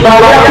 Gracias.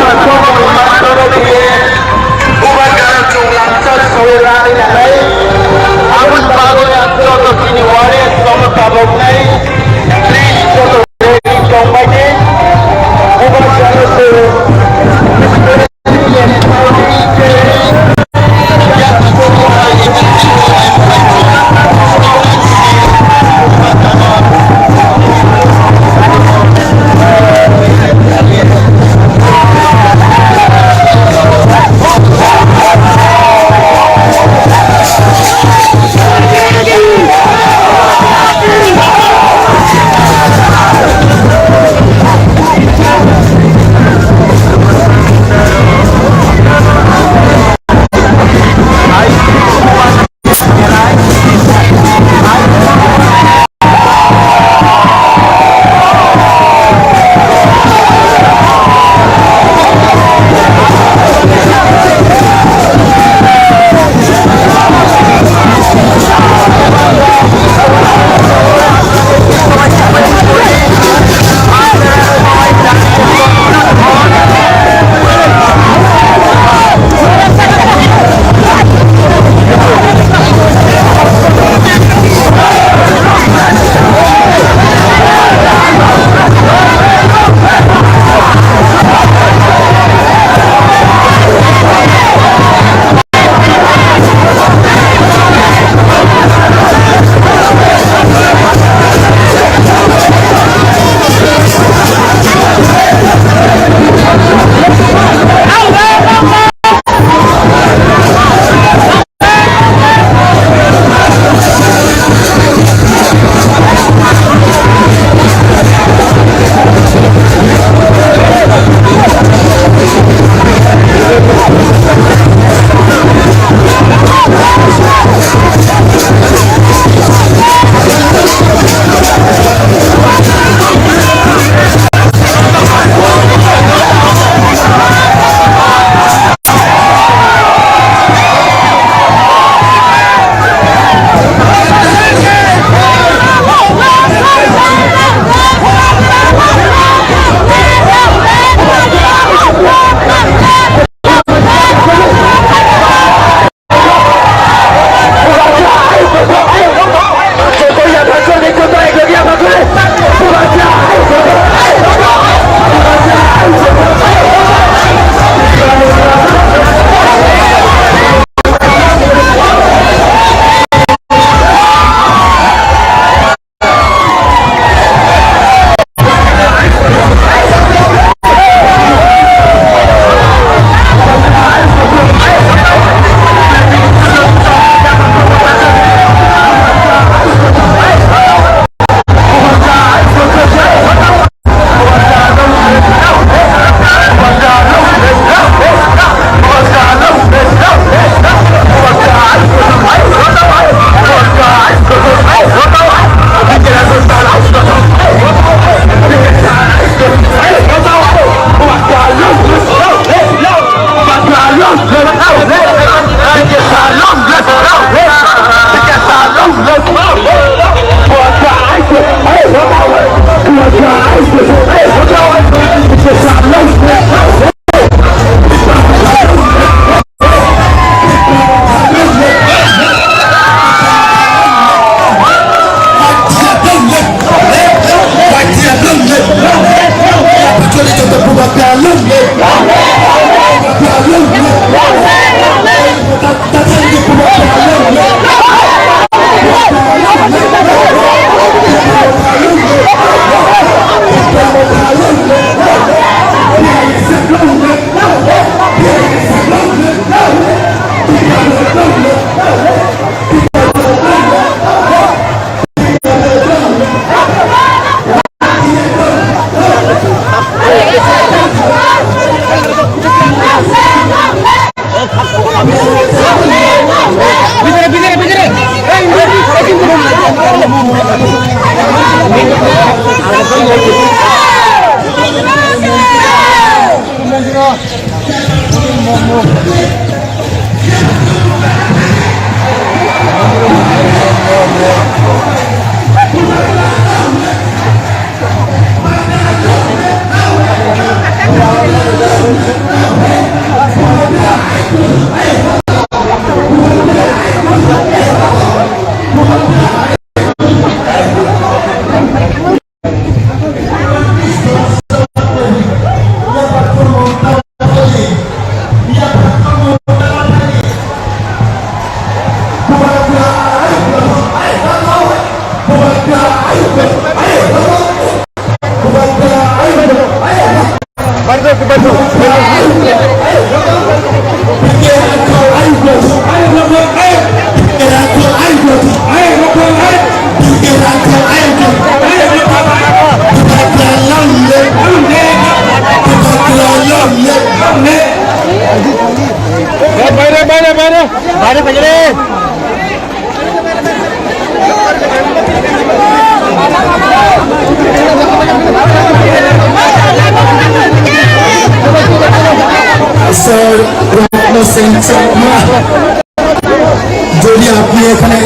যদি আপনি এখানে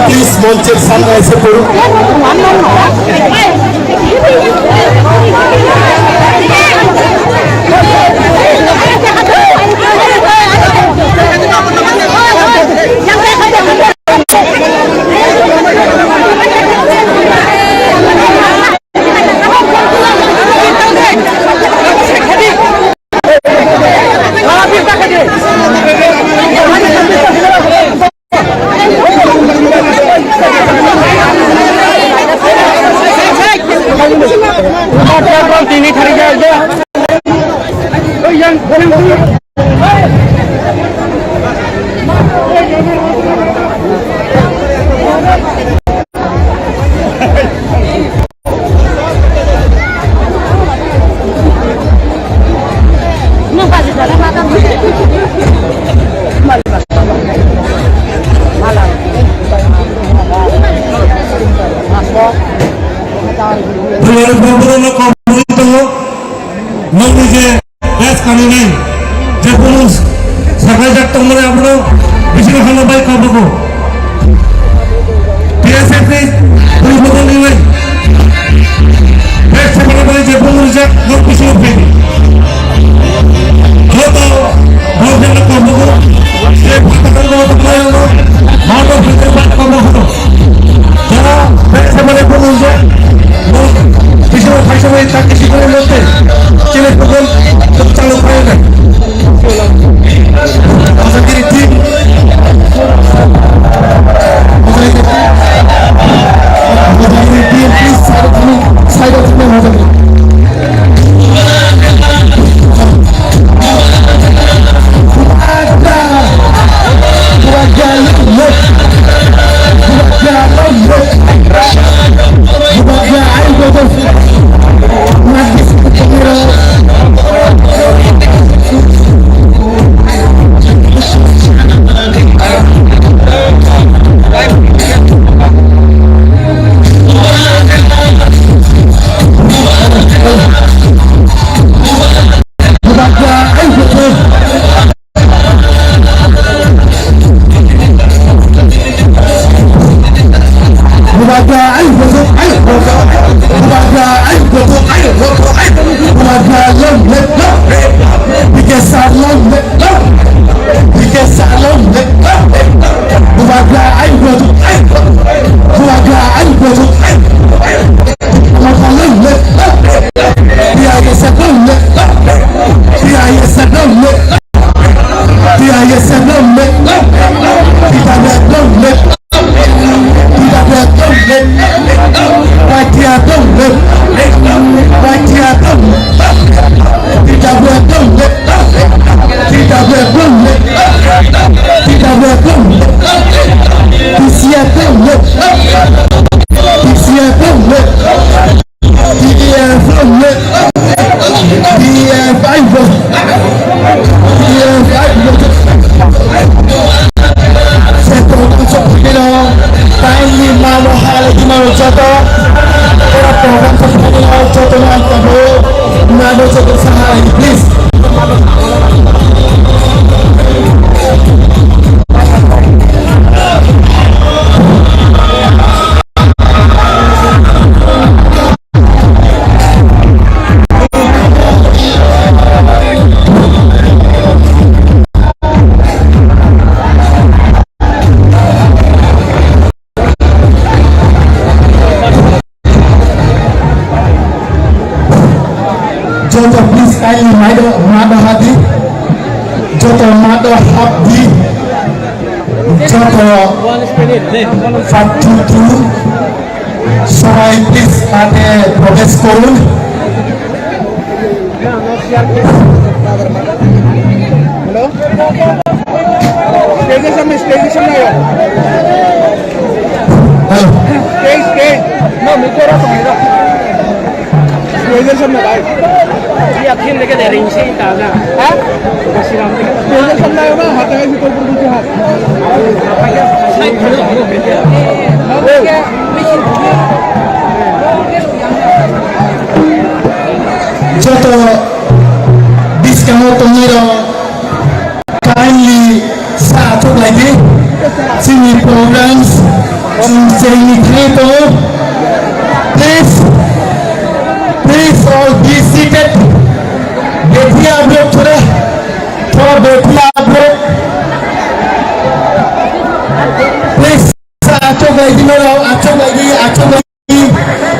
প্লিজ মঞ্চের সামনে এসে পড়ুন। সবাই প্লিজ মাঠে প্রবেশ করুন। हेलो स्टेशन में आयो स्टेज नो मुझे रखो स्टेशन में भाई ये अखिल लेके दे रही है ताजा हाँ बशीराम लेके स्टेशन में आयो ना हाथ है कोई पूछे हाथ Joto discount tomiro kindly satu lagi sini programs sini krito please all be seated बैठिए आप लोग थोड़ा बैठिए आप लोग please satu lagi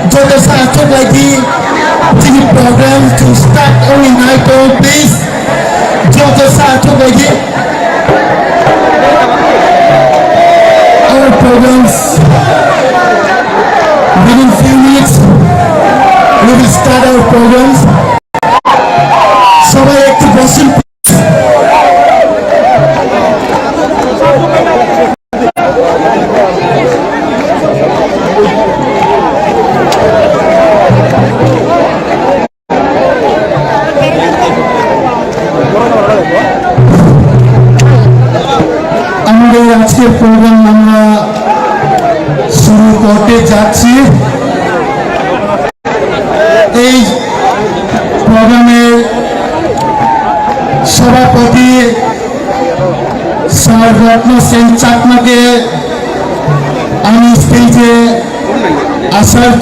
joto satu lagi sini program to start only night please joto satu lagi our programs within few minutes we will start our programs সবাই একটু বসুন আমাদের আজকের প্রোগ্রাম আমরা শুরু করতে যাচ্ছি এই প্রোগ্রামের সভাপতি স্যার রত্ন সেন চাকমাকে আমি স্টেজে আসার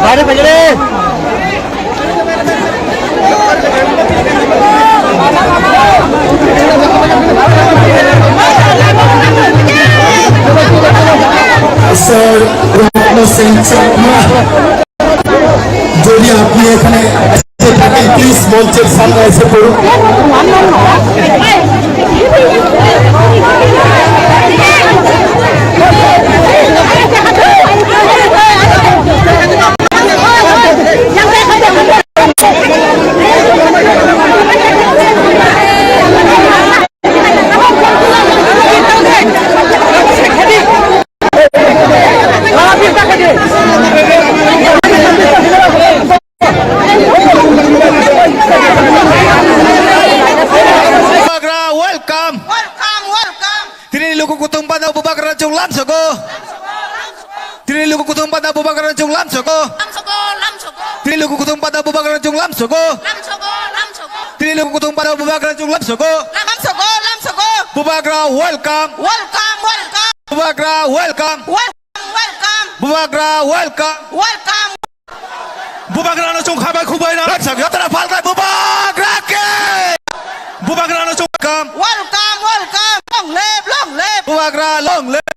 বাইরে বাইরে স্যার রত্ন সিং শর্মা যদি আপনি এখানে থাকেন প্লিজ মঞ্চের সামনে এসে পড়ুন Bubagra welcome Welcome, welcome, Bubagra welcome welcome, welcome, Bubagra welcome welcome. Bubagra no chung khabai khubai na sak yatra falta Bubagra ke Bubagra no chung welcome Welcome, welcome. Long live, long live. Bubagra long live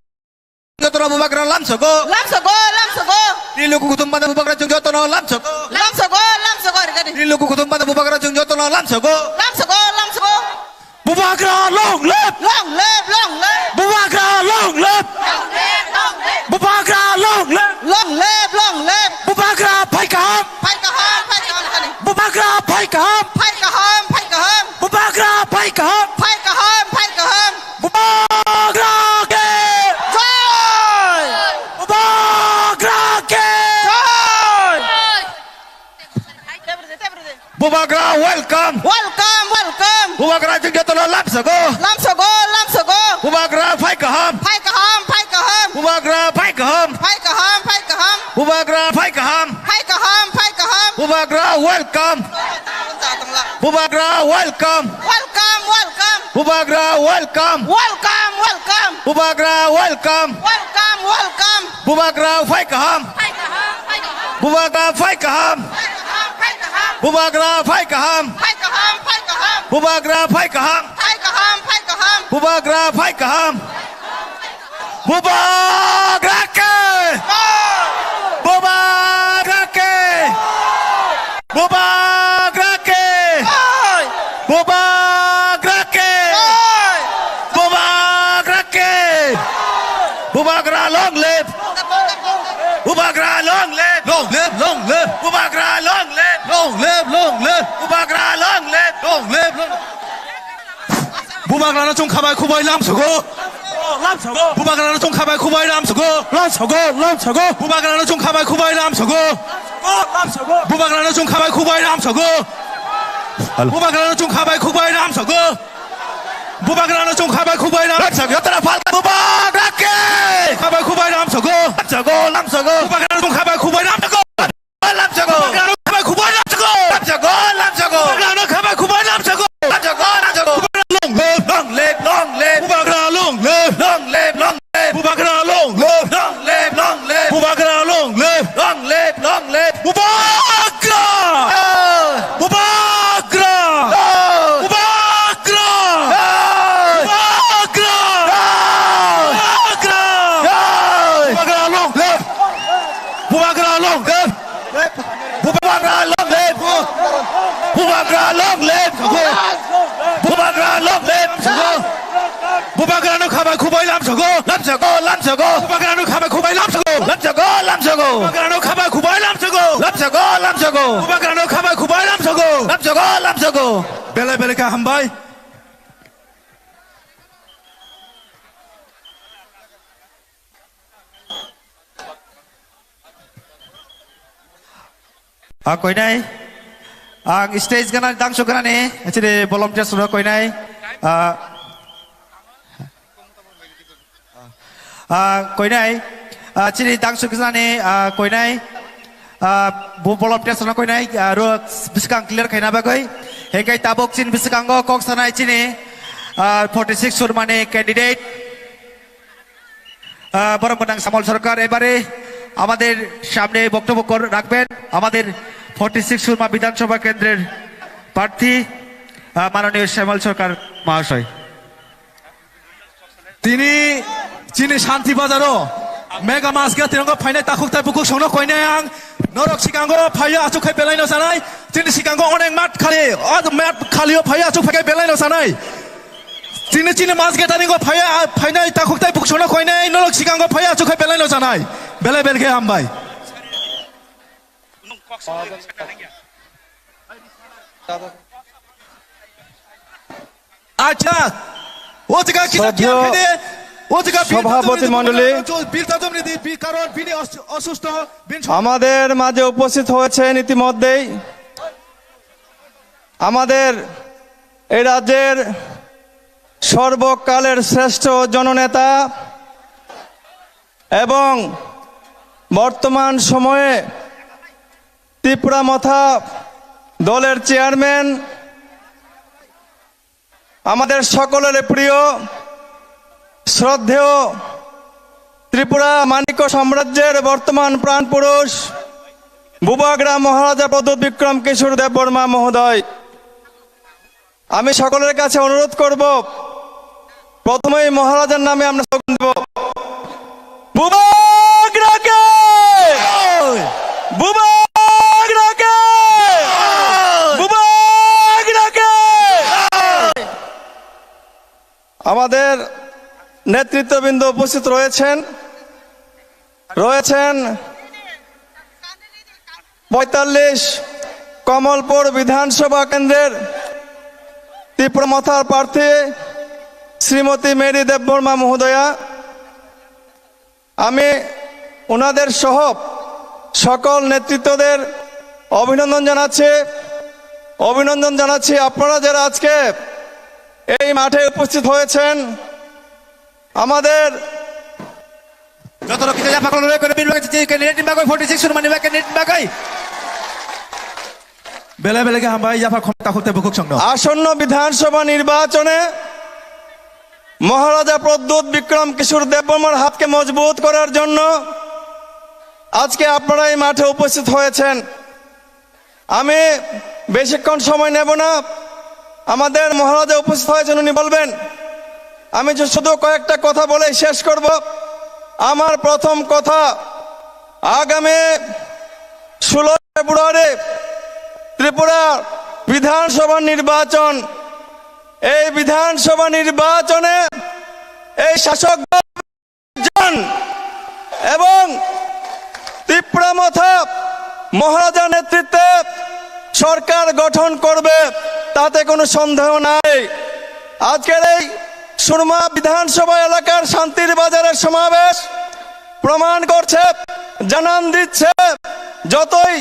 Yatra Bubagra lam sako Lam sago, lam sago. Nilu ku kutum pada Bubagra chung yatra lam sako Lam sago, lam sago. Regadi. Nilu ku kutum pada Bubagra chung yatra lam sako Lam sago, lam sago. Bubagra long live Long live, long live. Bubagra long live Long live, long live. Bubagra long live Long live, long live. Bubagra phai kaham Phai kaham, phai kaham. Regadi. Bubagra phai kaham Phai kaham, phai kaham. Bubagra phai kaham Phai kaham, phai kaham. Bubagra ke Joy! Bubagra ke Joy! Bubagra welcome Welcome, welcome. Bubagra chung yatra lam sako Lam sago, lam sago. Bubagra phai kaham Phai kaham, phai kaham. Bubagra phai kaham Phai kaham, phai kaham. Bubagra phai kaham Phai kaham, phai kaham. Bubagra welcome Bubagra welcome Welcome, welcome. Bubagra welcome Welcome, welcome. Bubagra welcome Welcome, welcome. Bubagra phai kaham Phai kaham, phai kaham. Bubagra phai kaham Phai kaham, phai kaham. Bubagra phai kaham Phai kaham, phai kaham. Bubagra phai kaham Phai kaham, phai kaham. Bubagra phai kaham Bubagra ke Bubagra ke Bubagra ke Bubagra ke Bubagra ke Bubagra long live Bubagra long live long live long live Bubagra long live long live long live Bubagra long live long live long Bubagra nó chung khabai khubai lam sago lam sago Bubagra nó chung khabai khubai lam sago lam sago lam sago Bubagra nó chung khabai khubai lam sago lam sago Bubagra nó chung khabai khubai lam sago Bubagra nó chung khabai khubai lam sago Bubagra nó chung khabai khubai lam sago yatra falta Bubagra ke khabai khubai lam sago lam sago Bubagra nó chung khabai khubai lam sago lam sago Bubagra nó khabai khubai lam sago lam sago Bubagra nó khabai khubai lam sago lam sago long live long live Bubagra long live long live long live Bubagra long live long live long live Bubagra long live long live long live Bubagra Bubagra Bubagra Bubagra long live Bubagra long live Bubagra long live Bubagra long live Bubagra long live Bubagra nó khabai khubai lam sago lam sago lam sago Bubagra nó khabai khubai lam sago lam sago lam sago Bubagra nó khabai khubai lam sago lam sago lam sago Bubagra nó khabai khubai lam sago lam sago lam sago bele bele ka hambai Quay đây ang stage kana dang so kana ni chire volunteer sura koi nai koi nai chire dang so kana ni koi nai bu volunteer sura koi nai ro biskang clear khaina ba koi hekai tabok chin biskang go kok sanai chini 46 sur mane candidate বড় প্রধান সামল সরকার এবারে আমাদের সামনে বক্তব্য রাখবেন আমাদের 46 সুরমা বিধানসভা কেন্দ্রের প্রার্থী মাননীয় শ্যামল সরকার মহাশয় তিনি চিনি শান্তি বাজারও মেগা মাসগা তিরঙ্গা ফাইনাই তাকুক তাই বুকুক সংনো কইনাই আং নরক সিকাঙ্গো ফাইয়া আচুখাই বেলাইনো সানাই চিনি সিকাঙ্গো অনেক মাঠ খালি মাঠ খালিও ফাইয়া আচুক ফাইকাই বেলাইনো সানাই চিনি চিনি মাছ গেটানি গো ফাইয়া ফাইনাই তাকুক তাই বুক সংনো কইনাই নরক সিকাঙ্গো ফাইয়া আচুখাই বেলাইনো সানাই বেলাই বেলকে হামবাই আচ্ছা ও জায়গা কি সভাপতি মণ্ডলী আমাদের মাঝে উপস্থিত হয়েছেন ইতিমধ্যেই আমাদের এই রাজ্যের সর্বকালের শ্রেষ্ঠ জননেতা এবং বর্তমান সময়ে ত্রিপুরা মথা দলের চেয়ারম্যান আমাদের সকলের প্রিয় শ্রদ্ধেয় ত্রিপুরা মানিক্য সাম্রাজ্যের বর্তমান প্রাণপুরুষ বুবাগ্রাম মহারাজা প্রদ্যোৎ বিক্রম কিশোর দেববর্মা মহোদয় আমি সকলের কাছে অনুরোধ করব প্রথমেই মহারাজার নামে আমরা স্লোগান দেব বুবাগ্রাকে বুবাগ্রাকে বুবাগ্রাকে আমাদের নেতৃত্ববৃন্দ উপস্থিত রয়েছেন ৪৫ কমলপুর বিধানসভা কেন্দ্রের ত্রিপুরা মথার প্রার্থী শ্রীমতী মেরি দেববর্মা মহোদয়া আমি ওনাদের সহ সকল নেতৃত্বদের অভিনন্দন জানাচ্ছি আপনারা যারা আজকে এই মাঠে উপস্থিত হয়েছেন আমাদের যত লোকিতে যা পাকল রয়ে করে বিনবাগ ক্যান্ডিডেট নিবাগই 46 সুর মানে ক্যান্ডিডেট নিবাগই বেলাই বেলাকে হামবাই জাফা ক্ষমতা হতে বুকুক সংনো আসন্ন বিধানসভা নির্বাচনে মহারাজা প্রদ্যোৎ বিক্রম কিশোর দেববর্মার হাতকে মজবুত করার জন্য আজকে আপনারা এই মাঠে উপস্থিত হয়েছেন আমি বেশিক্ষণ সময় নেব না আমাদের মহারাজা উপস্থিত হয়েছেন উনি বলবেন আমি শুধু কয়েকটা কথা বলে শেষ করব আমার প্রথম কথা আগামী 16 ফেব্রুয়ারি ত্রিপুরা বিধানসভা নির্বাচন এই বিধানসভা নির্বাচনে এই শাসক দল এবং ত্রিপুরা মথা মহারাজা নেতৃত্বে সরকার গঠন করবে তাতে কোনো সন্দেহ নাই আজকের এই সুরমা বিধানসভা এলাকার শান্তির বাজারের সমাবেশ প্রমাণ করছে জানান দিচ্ছে যতই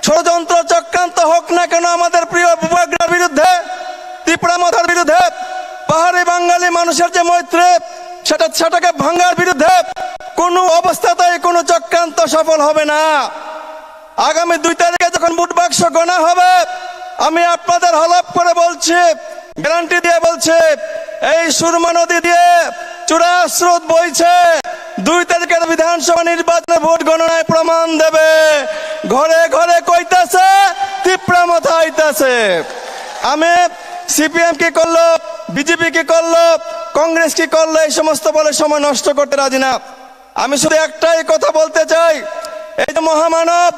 ষড়যন্ত্র চক্রান্ত হোক না কেন আমাদের প্রিয় বুবাগ্রার বিরুদ্ধে ত্রিপুরা মথার বিরুদ্ধে পাহাড়ি বাঙালি মানুষের যে মৈত্রী সেটাকে ভাঙার বিরুদ্ধে কোনো অবস্থাতেই কোনো চক্রান্ত সফল হবে না আগামী 2 তারিখে যখন ভোট বাক্স গণনা হবে আমি আপনাদের হলফ করে বলছি গ্যারান্টি দিয়ে বলছি এই সুরমা নদী দিয়ে চূড়া স্রোত বইছে 2 তারিখের বিধানসভা নির্বাচনে ভোট গণনায় প্রমাণ দেবে ঘরে ঘরে কইতাছে ত্রিপুরা মথা আইতাছে আমি সিপিএম কি করলো বিজেপি কি করলো কংগ্রেস কি করলো এই সমস্ত বলে সময় নষ্ট করতে রাজি না আমি শুধু একটাই কথা বলতে চাই এই যে মহামানব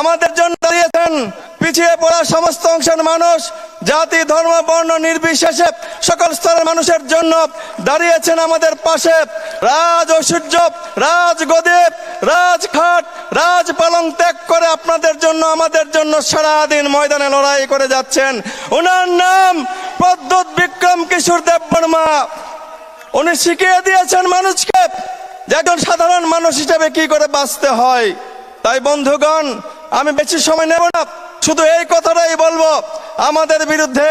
আমাদের জন্য দাঁড়িয়েছেন পিছিয়ে পড়া সমস্ত অংশের মানুষ জাতি ধর্ম বর্ণ নির্বিশেষে সকল স্তরের মানুষের জন্য দাঁড়িয়েছেন আমাদের পাশে রাজ ঐশ্বর্য রাজগদি রাজঘাট রাজপালং ত্যাগ করে আপনাদের জন্য আমাদের জন্য সারাদিন ময়দানে লড়াই করে যাচ্ছেন ওনার নাম প্রদ্যোৎ বিক্রম কিশোর দেববর্মা উনি শিখিয়ে দিয়েছেন মানুষকে যে একজন সাধারণ মানুষ হিসেবে কি করে বাঁচতে হয় তাই বন্ধুগণ আমি বেশি সময় নেব না শুধু এই কথাটাই বলবো, আমাদের বিরুদ্ধে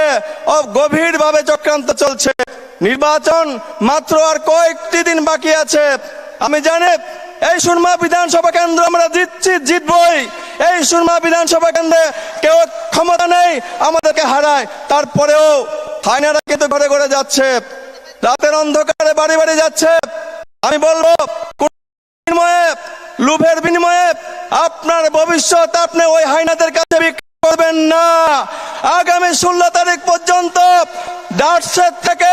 গভীরভাবে চক্রান্ত চলছে। নির্বাচন মাত্র আর কয়েকটি দিন বাকি আছে। আমি জানি এই সুরমা বিধানসভা কেন্দ্র আমরা জিতবই। এই সুরমা বিধানসভা কেন্দ্রে কেউ ক্ষমতা নেই আমাদেরকে হারায়, তারপরেও হায়নারা কিন্তু ঘরে ঘরে যাচ্ছে, রাতের অন্ধকারে বাড়ি বাড়ি যাচ্ছে। আমি বলবো বিনিময়ে, লোভের বিনিময়ে আপনার ভবিষ্যৎ আপনি ওই হায়নাদের কাছে বিক্রি করবেন না। আগামী 16 তারিখ পর্যন্ত ডাটসের থেকে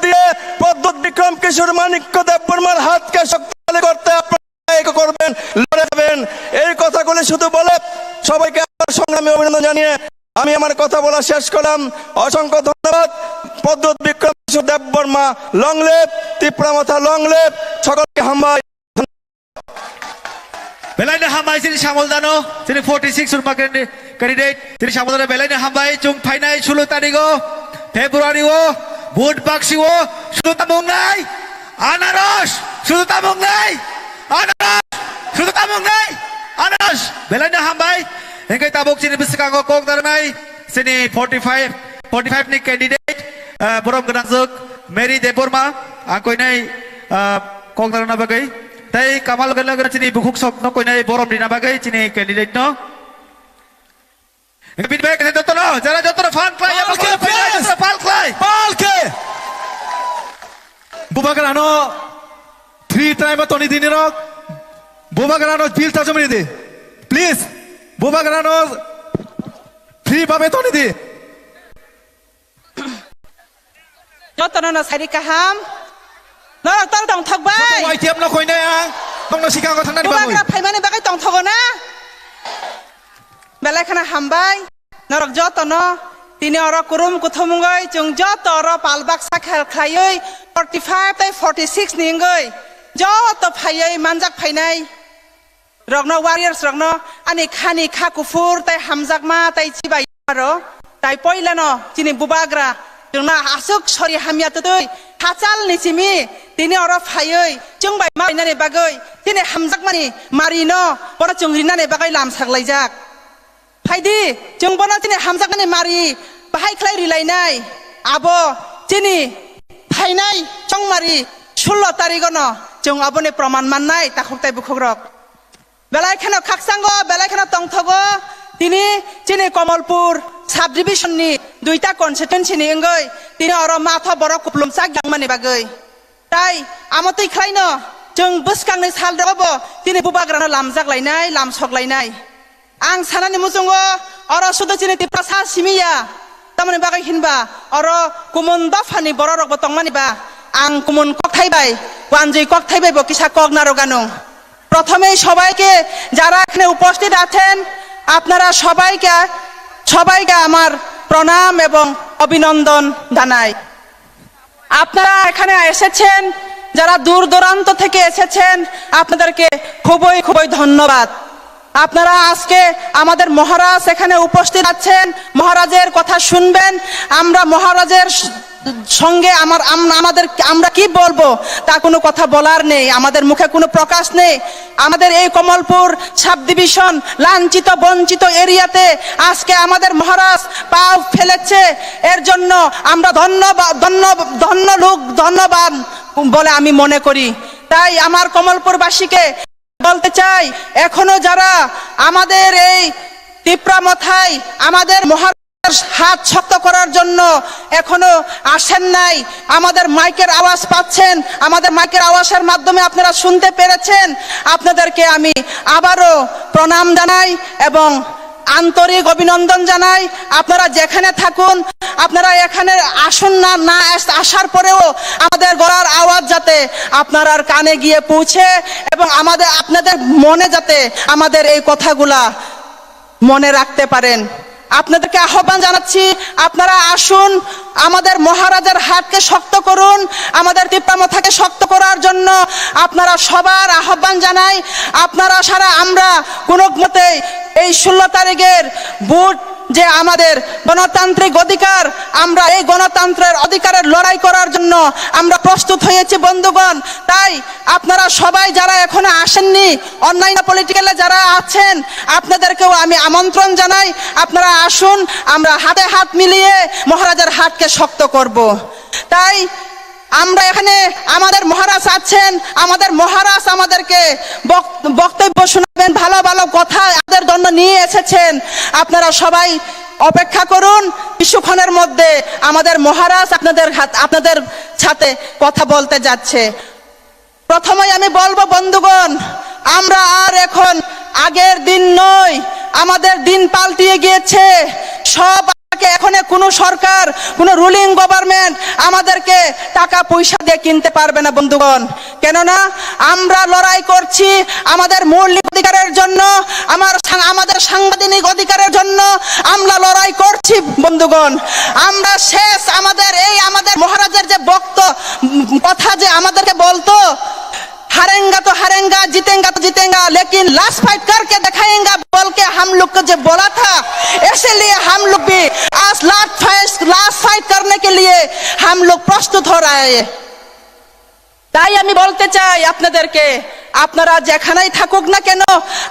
দিয়ে পদ্মত বিক্রম কিশোর মানিক্য দেববর্মার হাতকে শক্তিশালী করতে আপনারা করবেন, লড়ে যাবেন। এই কথাগুলি শুধু বলে সবাইকে সংগ্রামী অভিনন্দন জানিয়ে আমি আমার কথা বলা শেষ করলাম। অসংখ্য ধন্যবাদ। Pradyot Bikram Kishore Debbarma long live, Tipra Motha long live, সকলকে হামবাই। Belaina hambai sini Syamul Dano, sini 46 surma candidate, sini Syamul Dano belaina hambai chung phainai sulu tarigo, Februari wo, Bud Bakshi wo, sulu tamung nai, Anaros, sulu tamung nai, Anaros, sulu tamung nai, Anaros, belaina hambai, hingga tabuk sini besekango kong tarnai, sini 45 ni candidate, Borom Gedangsuk, Mary Deborma, angkoi nai kong tarna bagai. Tay kamal gala gala sini bukuk sok no koi nai borom dina bagai sini candidate no. Feedback sa joto no, jara joto no fan klay, fan klay. Palke Bubagrano 3 time Tony Dinero Bubagrano bill tajamini de please Bubagrano 3 babe Tony de joto no sari kaham Nora tol tong thok bai. Wai tiap no koi nai ang tong no sikang ko thangna Bubagra phaimani bagai tong thogo na. Belai khana hambai. Norok joto no tini oro kurum kuthomungai chung joto oro palbak sakhel khlaioi 45 tai 46 ningai. Joto phaioi manjak phainai. Rogno warriors rogno ani khani kha kufur tai hamjak ma tai chibai aro. Tai poila no tini Bubagra jungna asuk sori hamya tutui hachal nichimi tini oro phaioi chungbai mainani bagai tini hamjak mani marino pora chungrinani bagai lam saklaijak phaidi chungbono tini hamjak mani mari bahai khlai rilainai abo tini phainai chongmari 16 tarigono chung abone proman mannai takhoktai bukhrok belai khano khaksango belai khano tongthogo tini chini Kamalpur sub division নি দুইটা constituency নি এঙ্গই তিনি or মাথা বড় কুপলুমসাক জাংমানি বাগৈ তাই আমতই খাইনো जों बुसकांनि साल दबो তিনি बुबाग्रानो लामजाक लायनाय लामसक लायनाय आं सानानि मुजुंगो अर सुदो चिनि तिप्रासा सिमिया तामाने बागै हिनबा अर कुमुन दफानि बड़ रगबो तंमानिबा आं कुमुन कथाइबाय वानजै कथाइबाय बकिसा कगनारो गानो प्रथमेই সবাইকে যারা এখানে উপস্থিত আছেন আপনারা সবাইকে আমার প্রণাম এবং অভিনন্দন জানাই আপনারা এখানে এসেছেন যারা দূর দূরান্ত থেকে এসেছেন আপনাদেরকে খুবই ধন্যবাদ আপনারা আজকে আমাদের মহারাজ এখানে উপস্থিত আছেন মহারাজের কথা শুনবেন আমরা মহারাজের সঙ্গে আমরা কি বলবো তা কোনো কথা বলার নেই আমাদের মুখে কোনো প্রকাশ নেই আমাদের এই কমলপুর সাব ডিভিশন লাঞ্ছিত বঞ্চিত এরিয়াতে আজকে আমাদের মহারাজ পা ফেলেছে এর জন্য আমরা ধন্যবাদ বলে আমি মনে করি তাই আমার কমলপুরবাসীকে বলতে চাই এখনো যারা আমাদের এই তিপ্রামাথায় আমাদের মহারাজ হাত শক্ত করার জন্য এখনো আসেন নাই আমাদের মাইকের আওয়াজ পাচ্ছেন আমাদের মাইকের আওয়াজের মাধ্যমে আপনারা শুনতে পেরেছেন আপনাদেরকে আমি আবারো প্রণাম জানাই এবং আন্তরিক অভিনন্দন জানাই আপনারা যেখানে থাকুন আপনারা এখানে আসুন না আসার পরেও আমাদের গলার আওয়াজ যাতে আপনার কানে গিয়ে পৌঁছে এবং আপনাদের মনে যাতে আমাদের এই কথাগুলা মনে রাখতে পারেন আপনাদেরকে আহ্বান জানাচ্ছি আপনারা আসুন আমাদের মহারাজের হাতকে শক্ত করুন আমাদের তিপ্রামাথাকে শক্ত করার জন্য আপনারা সবার আহ্বান জানাই আপনারা সারা আমরা কোনো মতেই এই 16 তারিখের ভোট যে আমাদের গণতান্ত্রিক অধিকার, আমরা এই গণতন্ত্রের অধিকারের লড়াই করার জন্য আমরা প্রস্তুত হয়েছি বন্ধুগণ। তাই আপনারা সবাই যারা এখনো আসেননি, অনলাইন পলিটিক্যালে যারা আছেন, আপনাদেরকেও আমি আমন্ত্রণ জানাই, আপনারা আসুন, আমরা হাতে হাত মিলিয়ে মহারাজার হাতকে শক্ত করব। তাই আমরা এখানে আমাদের মহারাজ আছেন, আমাদের মহারাজ আমাদেরকে বক্তব্য শোনাবেন, ভালো ভালো কথা আমাদের জন্য নিয়ে এসেছেন। আপনারা সবাই অপেক্ষা করুন, কিছুক্ষণের মধ্যে আমাদের মহারাজ আপনাদের সাথে কথা বলতে যাচ্ছে। প্রথমেই আমি বলবো বন্ধুগণ, আমরা আর এখন আগের দিন নয়, আমাদের দিন পাল্টিয়ে গিয়েছে। সব এখন কোনো সরকার, কোনো রুলিং গভর্নমেন্ট আমাদেরকে টাকা পয়সা দিয়ে কিনতে পারবে না বন্ধুগণ। কেননা আমরা লড়াই করছি আমাদের মৌলিক অধিকারের জন্য, আমাদের সাংবিধানিক অধিকারের জন্য আমরা লড়াই করছি বন্ধুগণ। আমরা শেষ আমাদের মহারাজের যে কথা যে আমাদেরকে বলতো, हारेंगा तो हारेंगा, जीतेंगा तो जीतेंगा, लेकिन लास्ट फाइट करके दिखाएंगा बोल के हम लोग को जो बोला था, इसलिए हम लोग भी आज लास्ट फाइट करने के लिए हम लोग प्रस्तुत हो रहे हैं। তাই আমি বলতে চাই আপনাদেরকে, আপনারা যেখানেই থাকুক না কেন,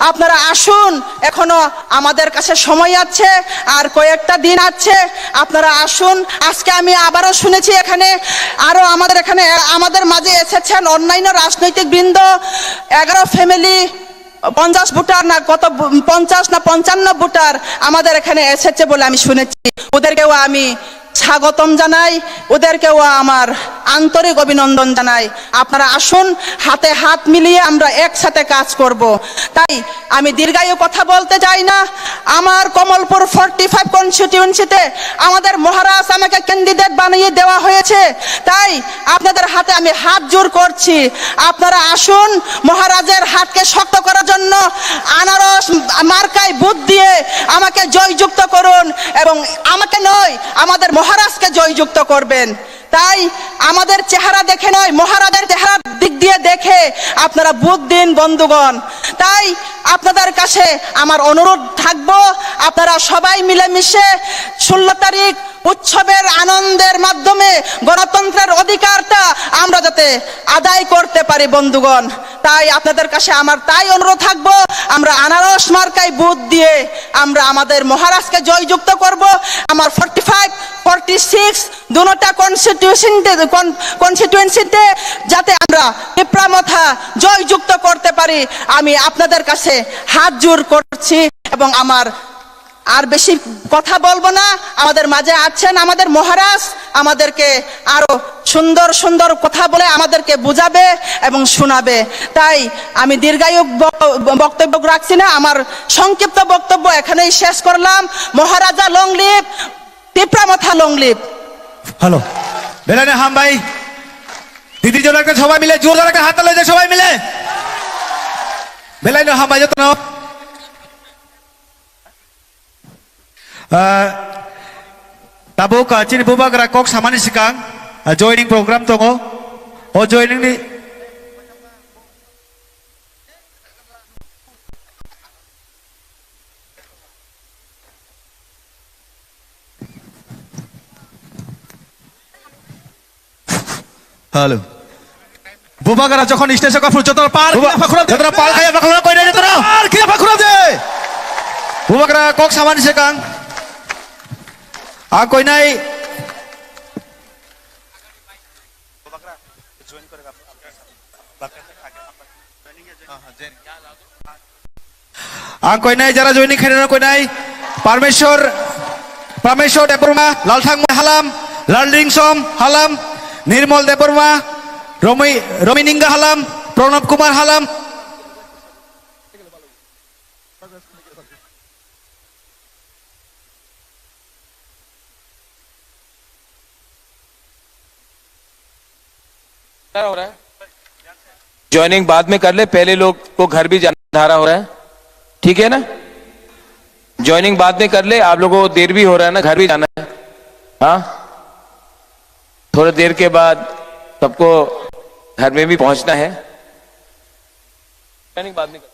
আপনারা আসুন, এখনো আমাদের কাছে সময় আছে, আর কয়েকটা দিন আছে, আপনারা আসুন। আজকে আমি আবারও শুনেছি এখানে আরো আমাদের মাঝে এসেছেন অন্যান্য রাজনৈতিক বৃন্দ, 11 ফ্যামিলি 50 ভোটার না কত 50 না 55 ভোটার আমাদের এখানে এসেছে বলে আমি শুনেছি। ওদেরকেও আমি স্বাগতম জানাই, ওদেরকেও আমার আন্তরিক অভিনন্দন জানাই। আপনারা আসুন, হাতে হাত মিলিয়ে আমরা একসাথে কাজ করব। তাই আমি দীর্ঘায়ু কথা বলতে চাই না। আমার কমলপুর 45 কনস্টিটিউয়েন্সিতে আমাদের মহারাজ আমাকে ক্যান্ডিডেট বানিয়ে দেওয়া হয়েছে। তাই আপনাদের হাতে আমি হাত জোর করছি, আপনারা আসুন, মহারাজের হাতকে শক্ত করার জন্য আনারস মার্কায় ভোট দিয়ে আমাকে জয়যুক্ত করুন, এবং আমাকে নয়, আমাদের মহারাজকে জয়যুক্ত করবেন। তাই আমাদের চেহারা দেখে নয়, মহারাজের চেহারার দিক দিয়ে দেখে আপনারা ভোট দিন বন্ধুগণ। তাই আপনাদের কাছে আমার অনুরোধ থাকবো, আপনারা সবাই মিলেমিশে 16 তারিখ উৎসবের আনন্দের মাধ্যমে গণতন্ত্রের অধিকারটা আমরা যাতে আদায় করতে পারি বন্ধুগণ। তাই আপনাদের কাছে আমার অনুরোধ থাকবো, আমরা আনারস মার্কায় ভোট দিয়ে আমরা আমাদের মহারাজকে জয়যুক্ত করব। আমার 45, 46 দুটোটা কনস্টিটিউয়েন্সিতে যাতে আমরা পিপরামথা জয়যুক্ত করতে পারি, আমি আপনাদের কাছে হাত জোর করছি। এবং আমার আর বেশি কথা বলবো না, আমাদের মাঝে আছেন আমাদের মহারাজ, আমাদেরকে আরো সুন্দর সুন্দর কথা বলে আমাদেরকে বুঝাবে এবং শোনাবে। তাই আমি দীর্ঘায়ু বক্তব্য রাখছি না, আমার সংক্ষিপ্ত বক্তব্য এখানেই শেষ করলাম। মহারাজা long live, Tipra Motha long live. Hello বেলানে হাম ভাই, দিদি জনকে সবাই মিলে জোর করে হাত তালে সবাই মিলে বেলানে হাম ভাই যত tabuk chini bubak rakok samani sikang joining program tongo o joining ni halo bubakara যখন স্টেশন কাফুর যতরা পাল খায়া পাখরা কই না যতরা আর কি পাখরা দে bubakara kok samani sikang आ कोई नहीं कोई नहीं जरा जोइनिंग खेलना कोई नहीं परमेश्वर देवबर्मा लालथांग हालाम लालडिंगसम हालाम निर्मल देवबर्मा रमिनिंगा हालाम प्रणब कुमार हालाम हो रहा है। ज्वाइनिंग बाद में कर ले, पहले लोग को घर भी जाना धारा हो रहा है, ठीक है ना? ज्वाइनिंग बाद में कर ले, आप लोगों को देर भी हो रहा है ना, घर भी जाना है। हाँ, थोड़ी देर के बाद सबको घर में भी पहुंचना है। ज्वाइनिंग बाद में कर।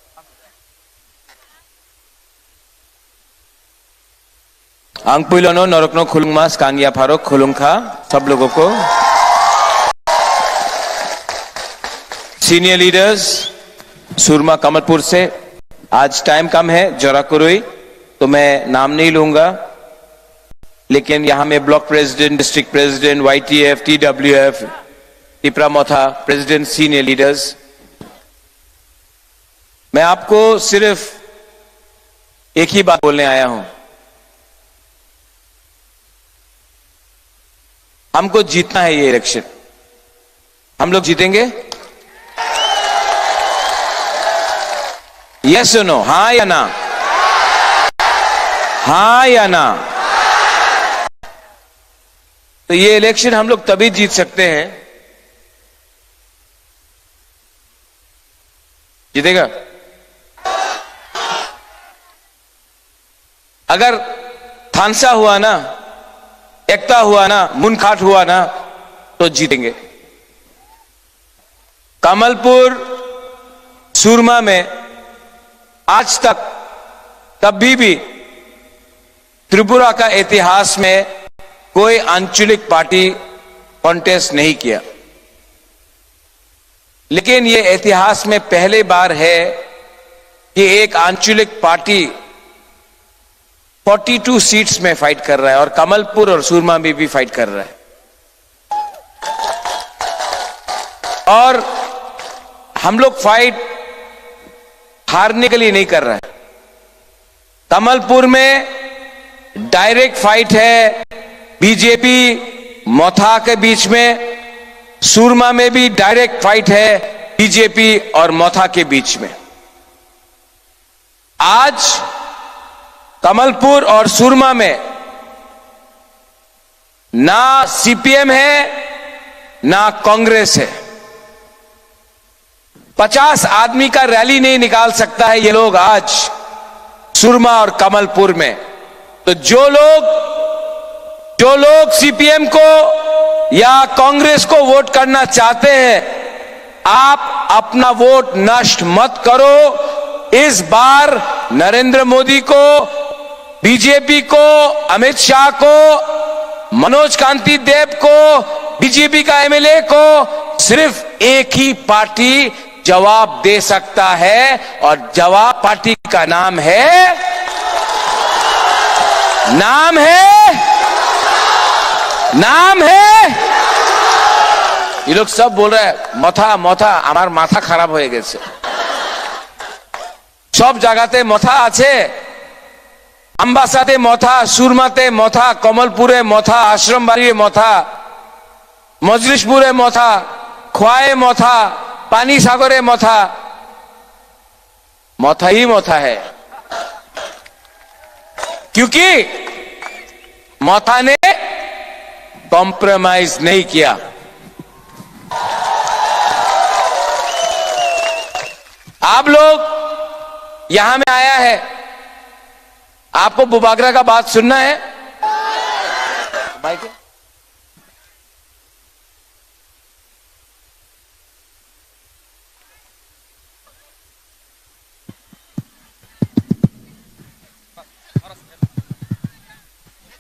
आंगपुलोनो नरकनो खुलुंगमास कांगिया फारो खुलुंखा सब लोगों को। सीनियर लीडर्स सुरमा कमलपुर से, आज टाइम कम है जोराकुरुई, तो मैं नाम नहीं लूंगा, लेकिन यहां में block president, district president, YTF, TWF, Tipra Motha president, senior leaders, मैं आपको सिर्फ एक ही बात बोलने आया हूं। हमको जीतना है ये इलेक्शन। हम लोग जीतेंगे? यस और नो, हां या ना? हां या ना? तो ये इलेक्शन हम लोग तभी जीत सकते हैं, जीतेगा अगर थानसा हुआ ना, एकता हुआ ना, मुनखाट हुआ ना, तो जीतेंगे। कमलपुर सुरमा में आज तक कभी भी त्रिपुरा का इतिहास में कोई आंचलिक पार्टी कॉन्टेस्ट नहीं किया, लेकिन यह इतिहास में पहली बार है कि एक आंचलिक पार्टी 42 सीट्स में फाइट कर रहा है, और कमलपुर और सुरमा में भी फाइट कर रहा है। और हम लोग फाइट हारने के लिए नहीं कर रहा है। कमलपुर में डायरेक्ट फाइट है बीजेपी मोथा के बीच में, सुरमा में भी डायरेक्ट फाइट है बीजेपी और मोथा के बीच में। आज कमलपुर और सुरमा में ना CPM है ना कांग्रेस है। 50 आदमी का रैली नहीं निकाल सकता है ये लोग आज सुरमा और कमलपुर में। तो जो लोग CPM को या कांग्रेस को वोट करना चाहते हैं, आप अपना वोट नष्ट मत करो। इस बार नरेंद्र मोदी को, बीजेपी को, अमित शाह को, मनोज कांति देव को, बीजेपी का MLA को सिर्फ एक ही पार्टी जवाब दे सकता है, और जवाब पार्टी का नाम है ये लोग सब बोल रहे हैं मथा हमार माथा खराब हो गए। सब जगहते मथा आछे, अम्बासाते मथा, सुरमाते मथा, कमलपुरे मथा, आश्रमबाड़ी मथा, मजलिसपुरे मथा, खोआए मथा, पानी सागरे मथा, मथा ही मथा है, क्योंकि मथा ने कॉम्प्रोमाइज नहीं किया। आप लोग यहां में आया है, आपको बुबागरा का बात सुनना है? भाई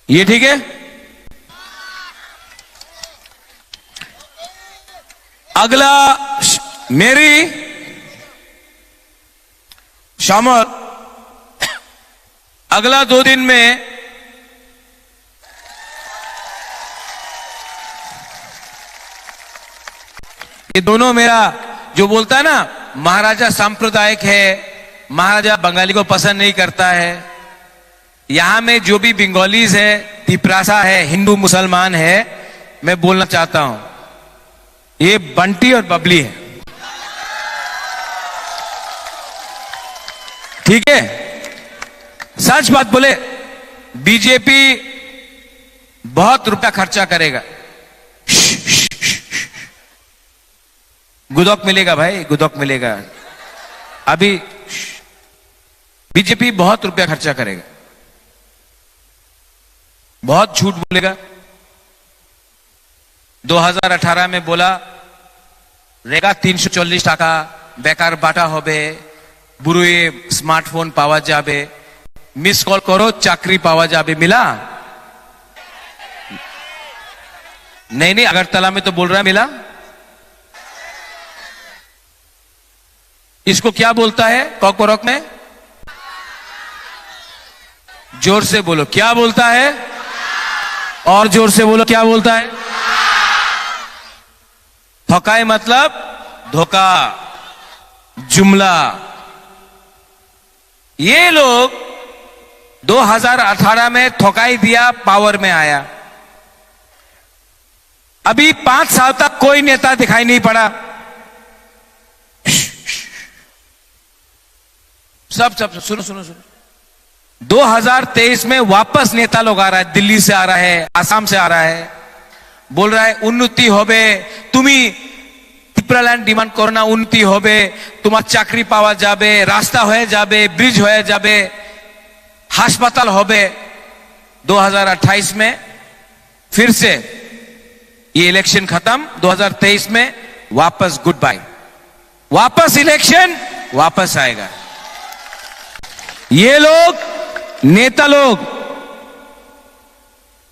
ये ठीक है? अगला मेरी शामल अगला 2 दिन में ये दोनों, मेरा जो बोलता है ना महाराजा सांप्रदायिक है, महाराजा बंगाली को पसंद नहीं करता है, यहां में जो भी बंगालीज है, तिपरासा है, हिंदू मुसलमान है, मैं बोलना चाहता हूं ये बंटी और बबली है, ठीक है? सच बात बोले, बीजेपी बहुत रुपया खर्चा करेगा, गुदौक मिलेगा भाई, गुदौक मिलेगा। अभी बीजेपी बहुत रुपया खर्चा करेगा, बहुत झूठ बोलेगा। 2018 में बोला रेगा 340 টাকা বেকার বাটা হবে, বুড়োয়ে স্মার্টফোন পাওয়া যাবে, मिस कॉल करो, चाकरी पावा जाबे। मिला? नहीं, अगरतला में तो बोल रहा है मिला। इसको क्या बोलता है कॉकरोक में? जोर से बोलो, क्या बोलता है? और जोर से बोलो, क्या बोलता है? थकाई मतलब धोखा, जुमला। ये लोग 2018 में थकाई दिया, पावर में आया। अभी 5 साल तक कोई नेता दिखाई नहीं पड़ा। सब सुनो। 2023 में वापस नेता लोग आ रहा है, दिल्ली से आ रहा है, आसाम से आ रहा है, बोल रहा है उन्नति होबे, तुम्ही त्रिपुरालैंड डिमांड करो ना, उन्नति होबे, तुम्हार चाकरी पावा जाबे, रास्ता हो जाबे, ब्रिज हो जाबे, हास्पताल होबे। 2028 में फिर से ये इलेक्शन खत्म, 2023 में वापस गुड बाय, वापस इलेक्शन, वापस आएगा। ये लोग नेता लोग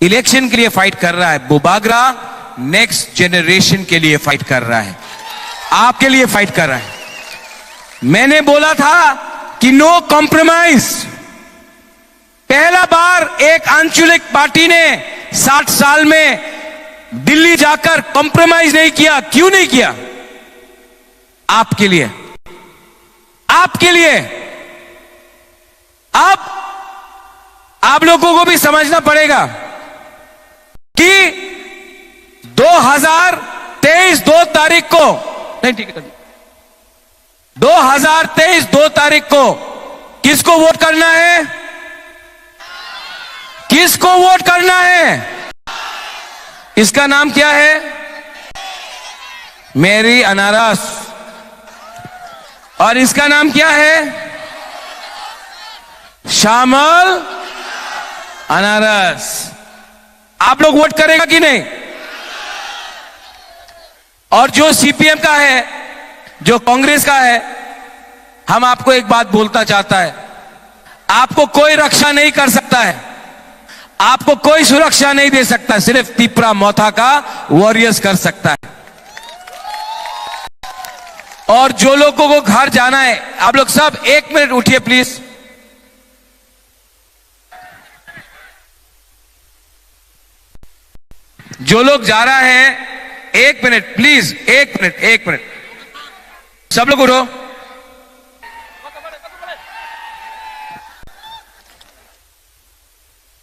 इलेक्शन के लिए फाइट कर रहा है, बुबागरा नेक्स्ट जनरेशन के लिए फाइट कर रहा है, आपके लिए फाइट कर रहा है। मैंने बोला था कि नो कॉम्प्रोमाइज। पहला बार एक आंचलिक पार्टी ने 60 साल में दिल्ली जाकर कॉम्प्रोमाइज नहीं किया। क्यों नहीं किया? आपके लिए, आपके लिए। अब आप लोगों को भी समझना पड़ेगा कि 2023 2 तारीख को, नहीं ठीक है, 2023 2 तारीख को किसको वोट करना है? किसको वोट करना है? इसका नाम क्या है? मेरी अनारस। और इसका नाम क्या है? श्यामल अनारस। आप लोग वोट करेगा कि नहीं? और जो सीपीएम का है, जो कांग्रेस का है, हम आपको एक बात बोलता चाहता है, आपको कोई रक्षा नहीं कर सकता है, आपको कोई सुरक्षा नहीं दे सकता, सिर्फ तिपरा मोथा का वॉरियर्स कर सकता है। और जो लोगों को घर जाना है, आप लोग सब 1 मिनट उठिए प्लीज। जो लोग जा रहा है 1 मिनट प्लीज, 1 मिनट, सब लोग उठो।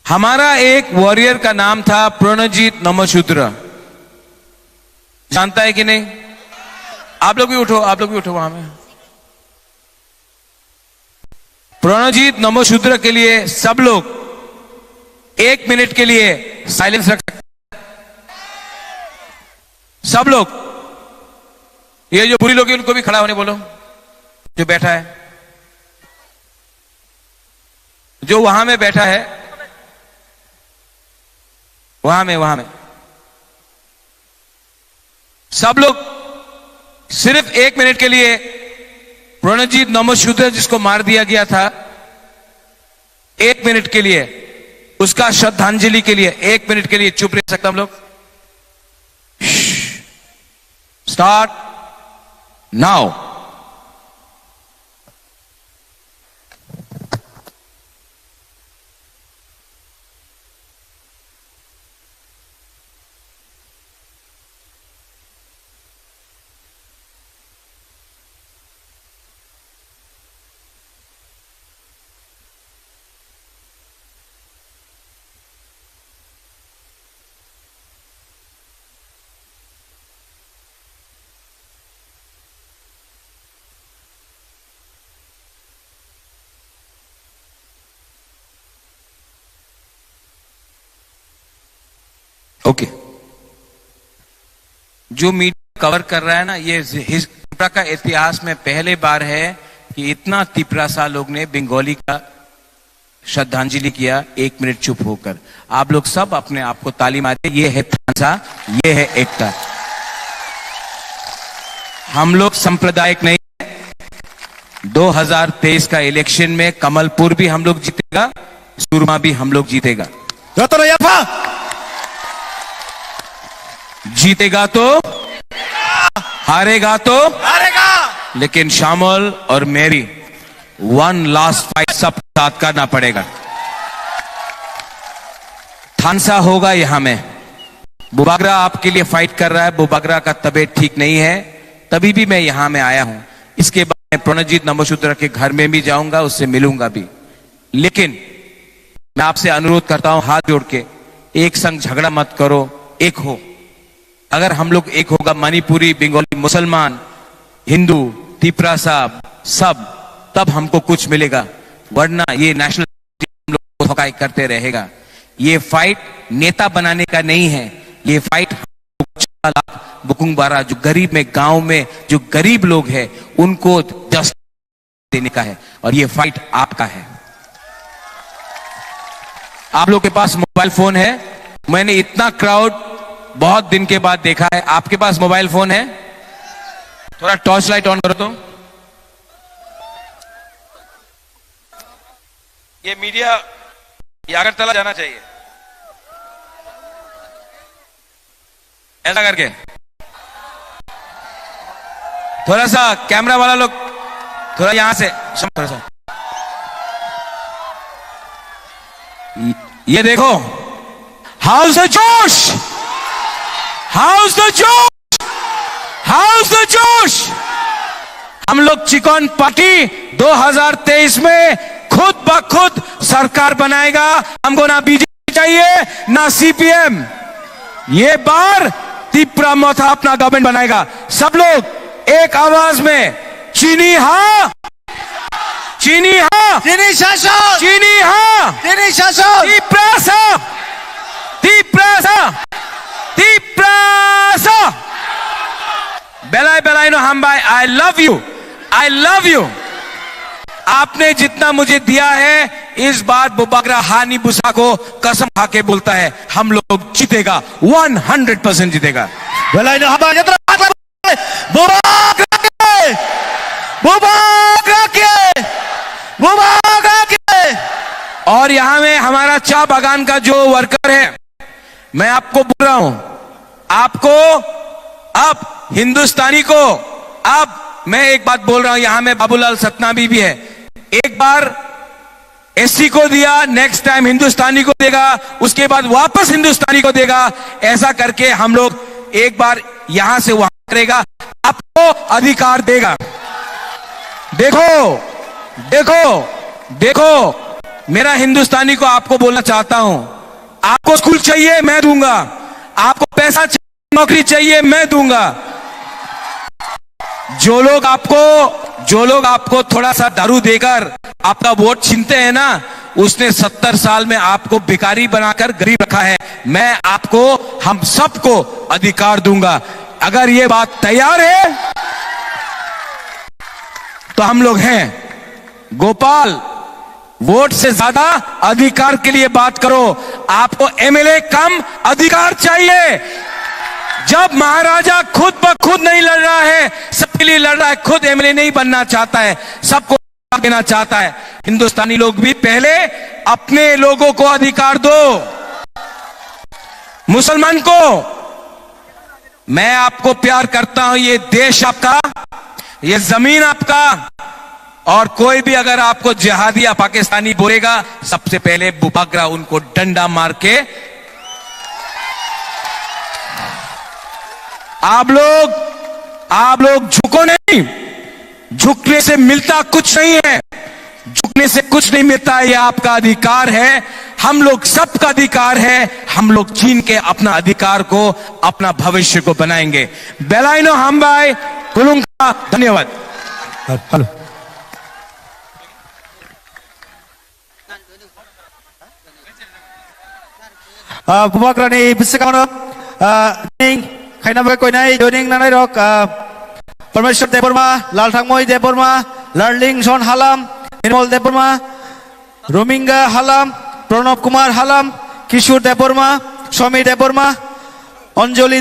हमारा एक वॉरियर का नाम था प्रणजीत नमशूद्र, जानता है कि नहीं? आप लोग भी उठो, आप लोग भी उठो वहां में। प्रणजीत नमशूद्र के लिए सब लोग 1 मिनट के लिए साइलेंस रख सकते, सब लोग। ये जो बुरी लोग हैं उनको भी खड़ा होने बोलो, जो बैठा है, जो वहां में बैठा है, वहां में सब लोग सिर्फ 1 मिनट के लिए प्रणजीत नमशूद्र जिसको मार दिया गया था, 1 मिनट के लिए उसका श्रद्धांजलि के लिए 1 मिनट के लिए चुप रह सकता हम लोग? Start now. ओके, जो मीडिया कवर कर रहा है ना, ये त्रिपुरा का इतिहास में पहले बार है कि इतना तिपरासा लोग ने बंगाली का श्रद्धांजलि किया 1 मिनट चुप होकर। आप लोग सब अपने आप को ताली मारे, ये है थांसा, ये है एकता। हम लोग सांप्रदायिक नहीं है, 2023 का इलेक्शन में कमलपुर भी हम लोग जीतेगा, सुरमा भी हम लोग जीतेगा। Jatuh apa? जीतेगा तो हारेगा तो Harega. लेकिन शामल और मेरी वन लास्ट फाइट सब साथ करना पड़ेगा। थानसा होगा यहां में। बुबागरा आपके लिए फाइट कर रहा है। बुबागरा का तबीयत ठीक नहीं है, तभी भी मैं यहां में आया हूं। इसके बाद मैं प्रणजीत नंबूशूत्र के घर में भी जाऊंगा, उससे मिलूंगा भी। लेकिन मैं आपसे अनुरोध करता हूं हाथ जोड़ के, एक संग झगड़ा मत करो, एक हो। अगर हम लोग एक होगा, मणिपुरी, बंगाली, मुसलमान, हिंदू, तिपरा साहब सब, तब हमको कुछ मिलेगा। वरना ये नेशनल हम लोग को धोखा करते रहेगा। ये फाइट नेता बनाने का नहीं है, ये फाइट बुकुंग बारा जो गरीब में, गांव में जो गरीब लोग हैं उनको जस्ट देने का है। और ये फाइट आपका है। आप लोग के पास मोबाइल फोन है। मैंने इतना क्राउड बहुत दिन के बाद देखा है। आपके पास मोबाइल फोन है? थोड़ा टॉर्च लाइट ऑन करो तो। ये मीडिया ये अगरतला जाना चाहिए, ऐसा करके। थोड़ा सा कैमरा वाला लोग थोड़ा यहां से थोड़ा सा ये देखो, हाउस द जोश, हाउस द जोश, हाउस द जोश। हम लोग चिकन पार्टी 2023 में खुद ब खुद सरकार बनाएगा। हमको ना बीजेपी चाहिए ना सीपीएम। ये बार तिपरा मोथा अपना गवर्नमेंट बनाएगा। सब लोग एक आवाज में चीनी हाँ, चीनी हाँ, Sini Shashon. चीनी हाँ, Sini Shashon. तिप्रासा, तिप्रासा, तिप्रासा। बेलाई बेलाई नो हम भाई, I love you, I love you. आपने जितना मुझे दिया है, इस बार बुबागरा हानी बुसा को कसम खा के बोलता है, हम लोग जीतेगा, 100% जीतेगा। Belai no hamba jatra. Bubagra ke. Bubagra ke. Bubagra ke. और यहां में हमारा चाय बागान का जो वर्कर है, मैं आपको बोल रहा हूं, आपको अब हिंदुस्तानी को, अब मैं एक बात बोल रहा हूं, यहां में बाबूलाल सतनामी भी है। एक बार एससी को दिया, नेक्स्ट टाइम हिंदुस्तानी को देगा, उसके बाद वापस हिंदुस्तानी को देगा। ऐसा करके हम लोग एक बार यहां से वहां करेगा, आपको अधिकार देगा। देखो देखो देखो, मेरा हिंदुस्तानी को आपको बोलना चाहता हूं, आपको स्कूल चाहिए मैं दूंगा, आपको पैसा चाहिए, नौकरी चाहिए मैं दूंगा। जो लोग आपको थोड़ा सा दारू देकर आपका वोट छीनते हैं ना, उसने 70 साल में आपको भिखारी बनाकर गरीब रखा है। मैं आपको, हम सबको अधिकार दूंगा। अगर ये बात तैयार है तो हम लोग हैं। गोपाल, वोट से ज्यादा अधिकार के लिए बात करो। आपको एमएलए कम अधिकार चाहिए। जब महाराजा खुद ब खुद नहीं लड़ रहा है, सबके लिए लड़ रहा है, खुद एमएलए नहीं बनना चाहता है, सबको देना चाहता है। हिंदुस्तानी लोग भी पहले अपने लोगों को अधिकार दो। मुसलमान को, मैं आपको प्यार करता हूं, ये देश आपका, ये जमीन आपका। और कोई भी अगर आपको जिहादी या पाकिस्तानी बोलेगा, सबसे पहले बुबागरा उनको डंडा मार के, आप लोग झुको नहीं, झुकने से मिलता कुछ नहीं है, झुकने से कुछ नहीं मिलता है। यह आपका अधिकार है, हम लोग सबका अधिकार है। हम लोग छीन के अपना अधिकार को, अपना भविष्य को बनाएंगे। बेलाइनो हम भाई कुलुंगा, धन्यवाद। Halo. Bubagra ni bisikano ning khaina bai koinai joining nanai rok Parmeshwar Deborma, Lalthangmoi Deborma, Larling Son Halam, Nirmal Deborma, Rominga Halam, Pranab Kumar Halam, Kishore Deborma, Swami Deborma, Anjali